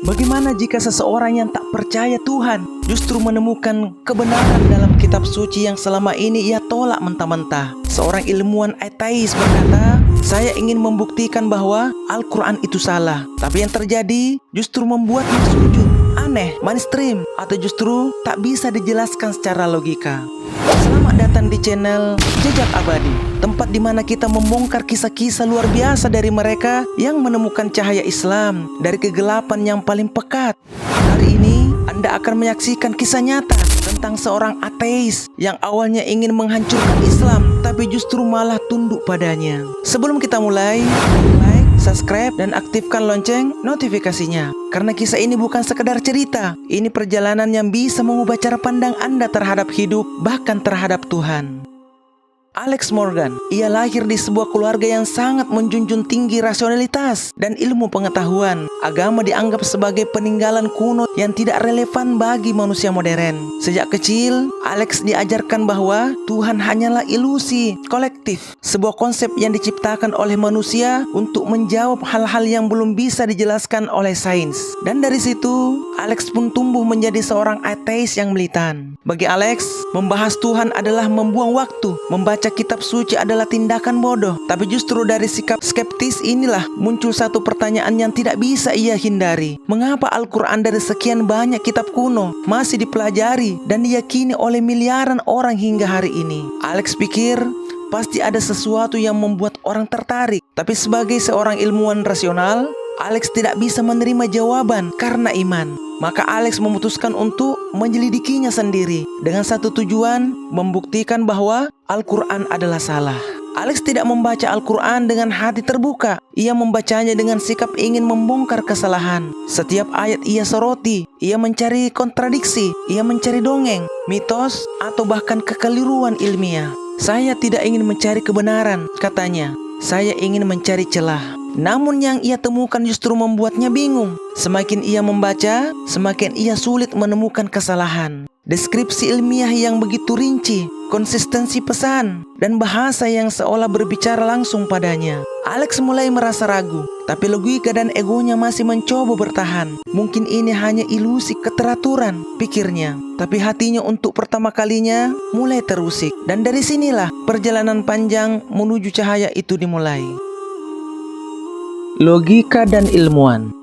Bagaimana jika seseorang yang tak percaya Tuhan justru menemukan kebenaran dalam kitab suci yang selama ini ia tolak mentah-mentah? Seorang ilmuwan ateis berkata, "Saya ingin membuktikan bahwa Al-Quran itu salah." Tapi yang terjadi justru membuatnya sujud, aneh, mainstream, atau justru tak bisa dijelaskan secara logika. Selamat datang di channel Jejak Abadi, tempat di mana kita membongkar kisah-kisah luar biasa dari mereka yang menemukan cahaya Islam dari kegelapan yang paling pekat. Hari ini Anda akan menyaksikan kisah nyata tentang seorang ateis yang awalnya ingin menghancurkan Islam, tapi justru malah tunduk padanya. Sebelum kita mulai, like, subscribe, dan aktifkan lonceng notifikasinya. Karena kisah ini bukan sekedar cerita, ini perjalanan yang bisa mengubah cara pandang Anda terhadap hidup, bahkan terhadap Tuhan. Alex Morgan, ia lahir di sebuah keluarga yang sangat menjunjung tinggi rasionalitas dan ilmu pengetahuan. Agama dianggap sebagai peninggalan kuno yang tidak relevan bagi manusia modern. Sejak kecil, Alex diajarkan bahwa Tuhan hanyalah ilusi kolektif, sebuah konsep yang diciptakan oleh manusia untuk menjawab hal-hal yang belum bisa dijelaskan oleh sains. Dan dari situ, Alex pun tumbuh menjadi seorang ateis yang militan. Bagi Alex, membahas Tuhan adalah membuang waktu, membaca kitab suci adalah tindakan bodoh. Tapi justru dari sikap skeptis inilah muncul satu pertanyaan yang tidak bisa ia hindari. Mengapa Al-Quran dari sekian banyak kitab kuno masih dipelajari dan diyakini oleh miliaran orang hingga hari ini? Alex pikir pasti ada sesuatu yang membuat orang tertarik. Tapi sebagai seorang ilmuwan rasional, Alex tidak bisa menerima jawaban karena iman. Maka Alex memutuskan untuk menyelidikinya sendiri dengan satu tujuan, membuktikan bahwa Al-Quran adalah salah. Alex tidak membaca Al-Quran dengan hati terbuka. Ia membacanya dengan sikap ingin membongkar kesalahan. Setiap ayat ia soroti, ia mencari kontradiksi, ia mencari dongeng, mitos, atau bahkan kekeliruan ilmiah. "Saya tidak ingin mencari kebenaran," katanya. "Saya ingin mencari celah." Namun yang ia temukan justru membuatnya bingung. Semakin ia membaca, semakin ia sulit menemukan kesalahan. Deskripsi ilmiah yang begitu rinci, konsistensi pesan, dan bahasa yang seolah berbicara langsung padanya. Alex mulai merasa ragu, tapi logika dan egonya masih mencoba bertahan. Mungkin ini hanya ilusi keteraturan, pikirnya. Tapi hatinya untuk pertama kalinya mulai terusik. Dan dari sinilah perjalanan panjang menuju cahaya itu dimulai. Logika dan ilmuwan.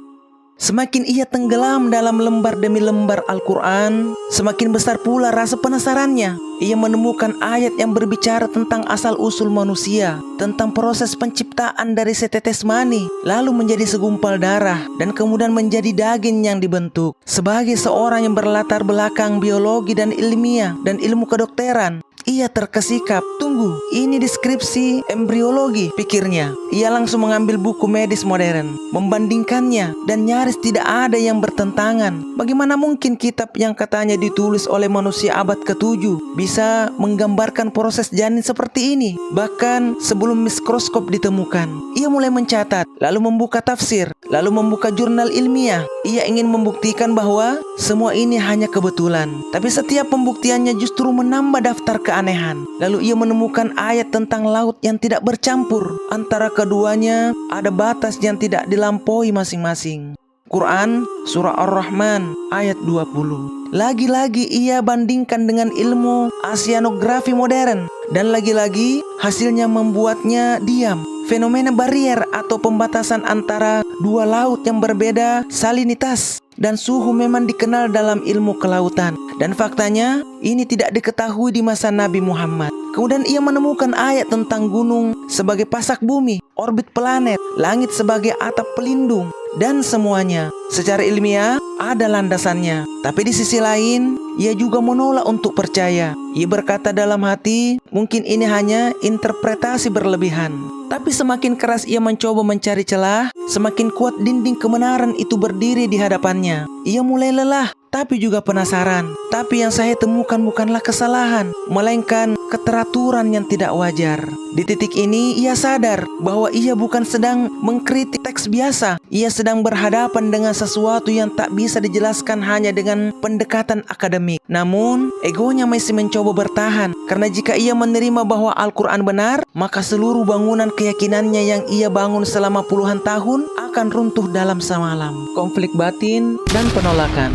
Semakin ia tenggelam dalam lembar demi lembar Al-Quran, semakin besar pula rasa penasarannya. Ia menemukan ayat yang berbicara tentang asal-usul manusia, tentang proses penciptaan dari setetes mani, lalu menjadi segumpal darah, dan kemudian menjadi daging yang dibentuk. Sebagai seorang yang berlatar belakang biologi dan ilmiah dan ilmu kedokteran, ia terkesikap. "Tunggu, ini deskripsi embriologi," pikirnya. Ia langsung mengambil buku medis modern, membandingkannya, dan nyaris tidak ada yang bertentangan. Bagaimana mungkin kitab yang katanya ditulis oleh manusia abad ke-7 bisa menggambarkan proses janin seperti ini? Bahkan sebelum mikroskop ditemukan. Ia mulai mencatat, lalu membuka tafsir, lalu membuka jurnal ilmiah. Ia ingin membuktikan bahwa semua ini hanya kebetulan. Tapi setiap pembuktiannya justru menambah daftar keanehan. Lalu ia menemukan ayat tentang laut yang tidak bercampur. Antara keduanya ada batas yang tidak dilampaui masing-masing. Quran Surah Ar-Rahman ayat 20. Lagi-lagi ia bandingkan dengan ilmu oseanografi modern. Dan lagi-lagi hasilnya membuatnya diam. Fenomena barier atau pembatasan antara dua laut yang berbeda salinitas dan suhu memang dikenal dalam ilmu kelautan. Dan faktanya ini tidak diketahui di masa Nabi Muhammad. Kemudian ia menemukan ayat tentang gunung sebagai pasak bumi, orbit planet, langit sebagai atap pelindung, dan semuanya secara ilmiah ada landasannya. Tapi di sisi lain, ia juga menolak untuk percaya. Ia berkata dalam hati, mungkin ini hanya interpretasi berlebihan. Tapi semakin keras ia mencoba mencari celah, semakin kuat dinding kebenaran itu berdiri di hadapannya. Ia mulai lelah, tapi juga penasaran. Tapi yang saya temukan bukanlah kesalahan, melainkan keteraturan yang tidak wajar. Di titik ini ia sadar bahwa ia bukan sedang mengkritik teks biasa. Ia sedang berhadapan dengan sesuatu yang tak bisa dijelaskan hanya dengan pendekatan akademik. Namun, egonya masih mencoba bertahan. Karena jika ia menerima bahwa Al-Quran benar, maka seluruh bangunan keyakinannya yang ia bangun selama puluhan tahun akan runtuh dalam semalam. Konflik batin dan penolakan.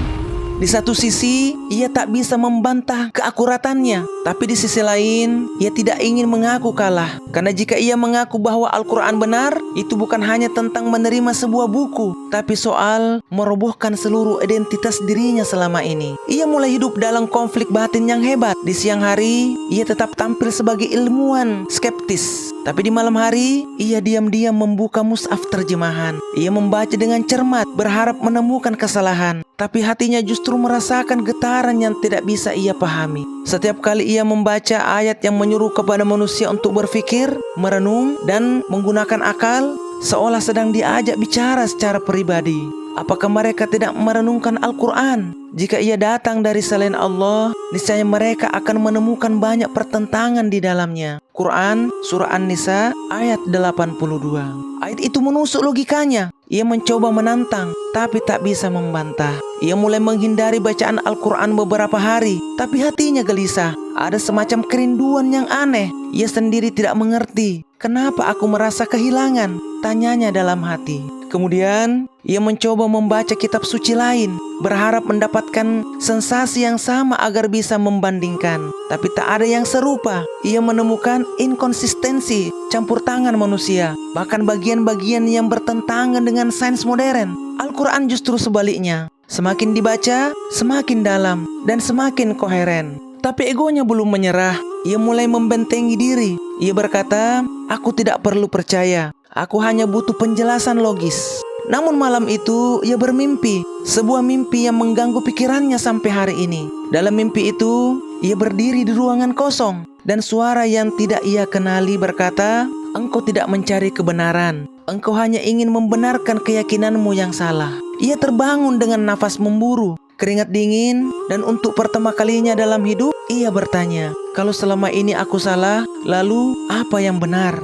Di satu sisi, ia tak bisa membantah keakuratannya. Tapi di sisi lain, ia tidak ingin mengaku kalah. Karena jika ia mengaku bahwa Al-Quran benar, itu bukan hanya tentang menerima sebuah buku, tapi soal merobohkan seluruh identitas dirinya selama ini. Ia mulai hidup dalam konflik batin yang hebat. Di siang hari, ia tetap tampil sebagai ilmuwan skeptis. Tapi di malam hari, ia diam-diam membuka mushaf terjemahan. Ia membaca dengan cermat, berharap menemukan kesalahan. Tapi hatinya justru merasakan getaran yang tidak bisa ia pahami. Setiap kali ia membaca ayat yang menyuruh kepada manusia untuk berpikir, merenung, dan menggunakan akal, seolah sedang diajak bicara secara pribadi. Apakah mereka tidak merenungkan Al-Quran? Jika ia datang dari selain Allah, niscaya mereka akan menemukan banyak pertentangan di dalamnya. Quran, Surah An-Nisa, ayat 82. Ayat itu menusuk logikanya. Ia mencoba menantang, tapi tak bisa membantah. Ia mulai menghindari bacaan Al-Quran beberapa hari, tapi hatinya gelisah. Ada semacam kerinduan yang aneh. Ia sendiri tidak mengerti. Kenapa aku merasa kehilangan? Tanyanya dalam hati. Kemudian, ia mencoba membaca kitab suci lain, berharap mendapatkan sensasi yang sama agar bisa membandingkan. Tapi tak ada yang serupa. Ia menemukan inkonsistensi, campur tangan manusia, bahkan bagian-bagian yang bertentangan dengan sains modern. Al-Quran justru sebaliknya. Semakin dibaca, semakin dalam, dan semakin koheren. Tapi egonya belum menyerah. Ia mulai membentengi diri. Ia berkata, "Aku tidak perlu percaya. Aku hanya butuh penjelasan logis." Namun malam itu ia bermimpi, sebuah mimpi yang mengganggu pikirannya sampai hari ini. Dalam mimpi itu, ia berdiri di ruangan kosong, dan suara yang tidak ia kenali berkata, "Engkau tidak mencari kebenaran. Engkau hanya ingin membenarkan keyakinanmu yang salah." Ia terbangun dengan nafas memburu, keringat dingin, dan untuk pertama kalinya dalam hidup, ia bertanya, "Kalau selama ini aku salah, lalu apa yang benar?"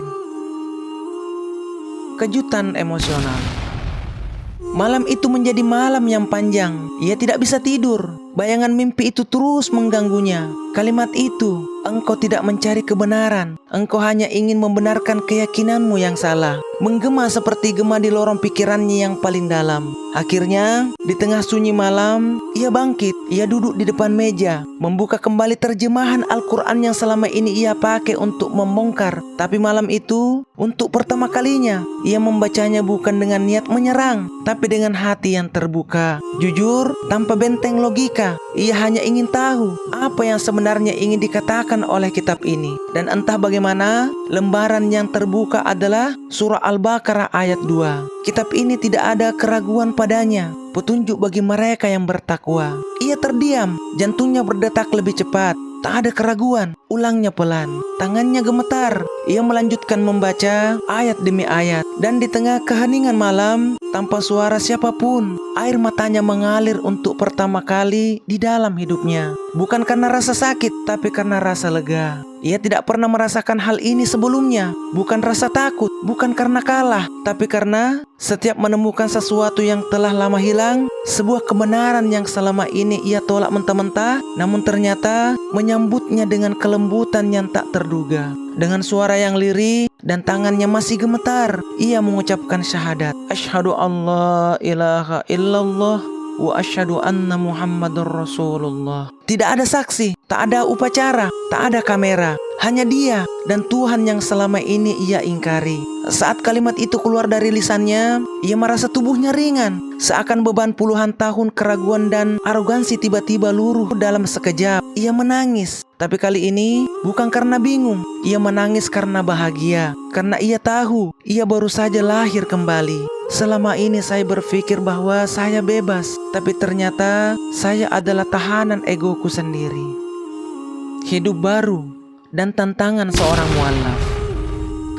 Kejutan emosional. Malam itu menjadi malam yang panjang. Ia tidak bisa tidur. Bayangan mimpi itu terus mengganggunya. Kalimat itu, "Engkau tidak mencari kebenaran. Engkau hanya ingin membenarkan keyakinanmu yang salah," menggema seperti gema di lorong pikirannya yang paling dalam. Akhirnya, di tengah sunyi malam, ia bangkit. Ia duduk di depan meja, membuka kembali terjemahan Al-Quran yang selama ini ia pakai untuk membongkar. Tapi malam itu, untuk pertama kalinya, ia membacanya bukan dengan niat menyerang, tapi dengan hati yang terbuka. Jujur, tanpa benteng logika, ia hanya ingin tahu apa yang sebenarnya ingin dikatakan oleh kitab ini. Dan entah bagaimana, lembaran yang terbuka adalah Surah Al-Baqarah ayat 2. Kitab ini tidak ada keraguan padanya, petunjuk bagi mereka yang bertakwa. Ia terdiam, jantungnya berdetak lebih cepat. Tak ada keraguan, ulangnya pelan. Tangannya gemetar. Ia melanjutkan membaca ayat demi ayat. Dan di tengah keheningan malam, tanpa suara siapapun, air matanya mengalir untuk pertama kali di dalam hidupnya. Bukan karena rasa sakit, tapi karena rasa lega. Ia tidak pernah merasakan hal ini sebelumnya. Bukan rasa takut, bukan karena kalah, tapi karena setiap menemukan sesuatu yang telah lama hilang, sebuah kebenaran yang selama ini ia tolak mentah-mentah, namun ternyata menyambutnya dengan kelembutan yang tak terduga. Dengan suara yang lirih dan tangannya masih gemetar, ia mengucapkan syahadat. Asyhadu an la ilaha illallah wa asyhadu anna Muhammadar Rasulullah. Tidak ada saksi, tak ada upacara, tak ada kamera. Hanya dia dan Tuhan yang selama ini ia ingkari. Saat kalimat itu keluar dari lisannya, ia merasa tubuhnya ringan. Seakan beban puluhan tahun keraguan dan arogansi tiba-tiba luruh dalam sekejap. Ia menangis. Tapi kali ini bukan karena bingung. Ia menangis karena bahagia. Karena ia tahu ia baru saja lahir kembali. Selama ini saya berpikir bahwa saya bebas. Tapi ternyata saya adalah tahanan egoku sendiri. Hidup baru dan tantangan seorang muallaf.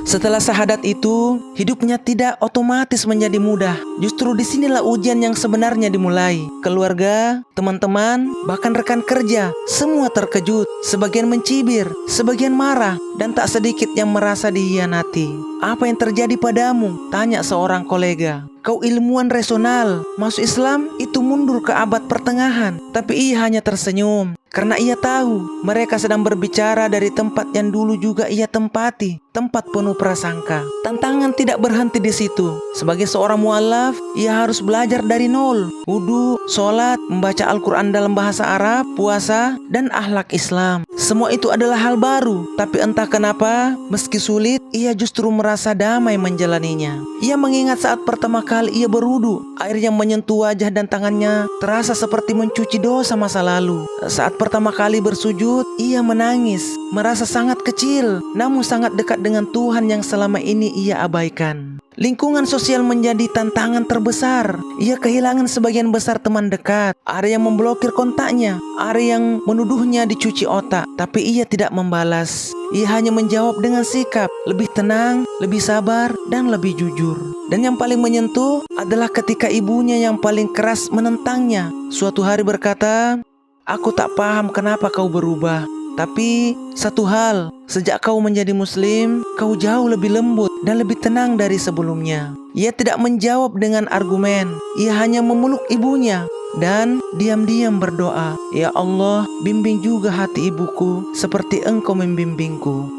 Setelah syahadat itu, hidupnya tidak otomatis menjadi mudah. Justru disinilah ujian yang sebenarnya dimulai. Keluarga, teman-teman, bahkan rekan kerja, semua terkejut. Sebagian mencibir, sebagian marah, dan tak sedikit yang merasa dihianati. Apa yang terjadi padamu? Tanya seorang kolega. Kau ilmuwan rasional, masuk Islam itu mundur ke abad pertengahan. Tapi ia hanya tersenyum, karena ia tahu mereka sedang berbicara dari tempat yang dulu juga ia tempati, tempat penuh prasangka. Tantangan tidak berhenti di situ. Sebagai seorang mualaf, ia harus belajar dari nol. Wudu, sholat, membaca Al-Quran dalam bahasa Arab, puasa, dan akhlak Islam. Semua itu adalah hal baru. Tapi entah kenapa, meski sulit, ia justru merasa damai menjalaninya. Ia mengingat saat pertama kali ia berwudu, air yang menyentuh wajah dan tangannya terasa seperti mencuci dosa masa lalu. Saat pertama kali bersujud, ia menangis, merasa sangat kecil, namun sangat dekat dengan Tuhan yang selama ini ia abaikan. Lingkungan sosial menjadi tantangan terbesar. Ia kehilangan sebagian besar teman dekat. Ada yang memblokir kontaknya, ada yang menuduhnya dicuci otak, tapi ia tidak membalas. Ia hanya menjawab dengan sikap lebih tenang, lebih sabar, dan lebih jujur. Dan yang paling menyentuh adalah ketika ibunya yang paling keras menentangnya. Suatu hari berkata, "Aku tak paham kenapa kau berubah. Tapi satu hal, sejak kau menjadi muslim, kau jauh lebih lembut dan lebih tenang dari sebelumnya." Ia tidak menjawab dengan argumen. Ia hanya memeluk ibunya dan diam-diam berdoa, "Ya Allah, bimbing juga hati ibuku seperti Engkau membimbingku."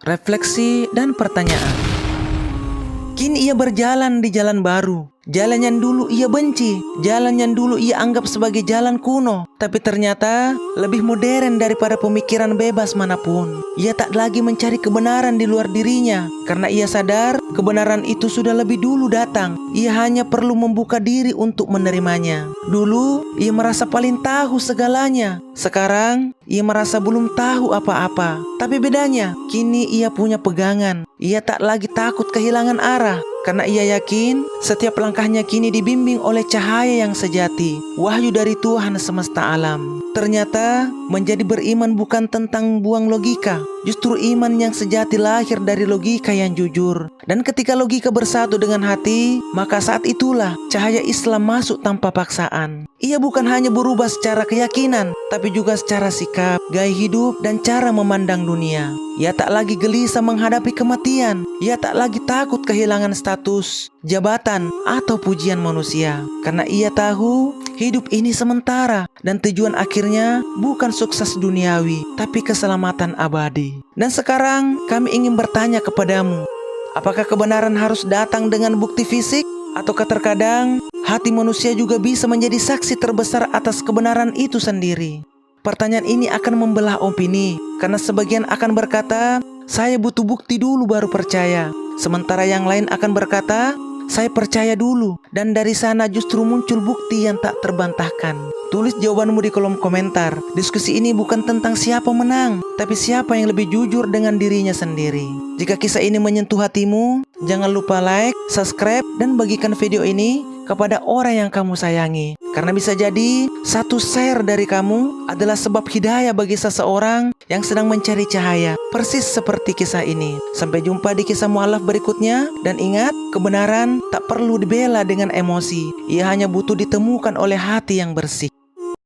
Refleksi dan pertanyaan. Kini ia berjalan di jalan baru. Jalan yang dulu ia benci, jalan yang dulu ia anggap sebagai jalan kuno, tapi ternyata lebih modern daripada pemikiran bebas manapun. Ia tak lagi mencari kebenaran di luar dirinya, karena ia sadar kebenaran itu sudah lebih dulu datang. Ia hanya perlu membuka diri untuk menerimanya. Dulu ia merasa paling tahu segalanya. Sekarang ia merasa belum tahu apa-apa. Tapi bedanya, kini ia punya pegangan. Ia tak lagi takut kehilangan arah, karena ia yakin setiap langkahnya kini dibimbing oleh cahaya yang sejati, wahyu dari Tuhan semesta alam. Ternyata menjadi beriman bukan tentang buang logika. Justru iman yang sejati lahir dari logika yang jujur. Dan ketika logika bersatu dengan hati, maka saat itulah cahaya Islam masuk tanpa paksaan. Ia bukan hanya berubah secara keyakinan, tapi juga secara sikap, gaya hidup, dan cara memandang dunia. Ia tak lagi gelisah menghadapi kematian. Ia tak lagi takut kehilangan status, jabatan, atau pujian manusia. Karena ia tahu hidup ini sementara dan tujuan akhirnya bukan sukses duniawi, tapi keselamatan abadi. Dan sekarang kami ingin bertanya kepadamu, apakah kebenaran harus datang dengan bukti fisik? Ataukah terkadang hati manusia juga bisa menjadi saksi terbesar atas kebenaran itu sendiri? Pertanyaan ini akan membelah opini, karena sebagian akan berkata, "Saya butuh bukti dulu baru percaya." Sementara yang lain akan berkata, "Saya percaya dulu," dan dari sana justru muncul bukti yang tak terbantahkan. Tulis jawabanmu di kolom komentar. Diskusi ini bukan tentang siapa menang, tapi siapa yang lebih jujur dengan dirinya sendiri. Jika kisah ini menyentuh hatimu, jangan lupa like, subscribe, dan bagikan video ini kepada orang yang kamu sayangi. Karena bisa jadi satu share dari kamu adalah sebab hidayah bagi seseorang yang sedang mencari cahaya, persis seperti kisah ini. Sampai jumpa di kisah mualaf berikutnya, dan ingat, kebenaran tak perlu dibela dengan emosi. Ia hanya butuh ditemukan oleh hati yang bersih.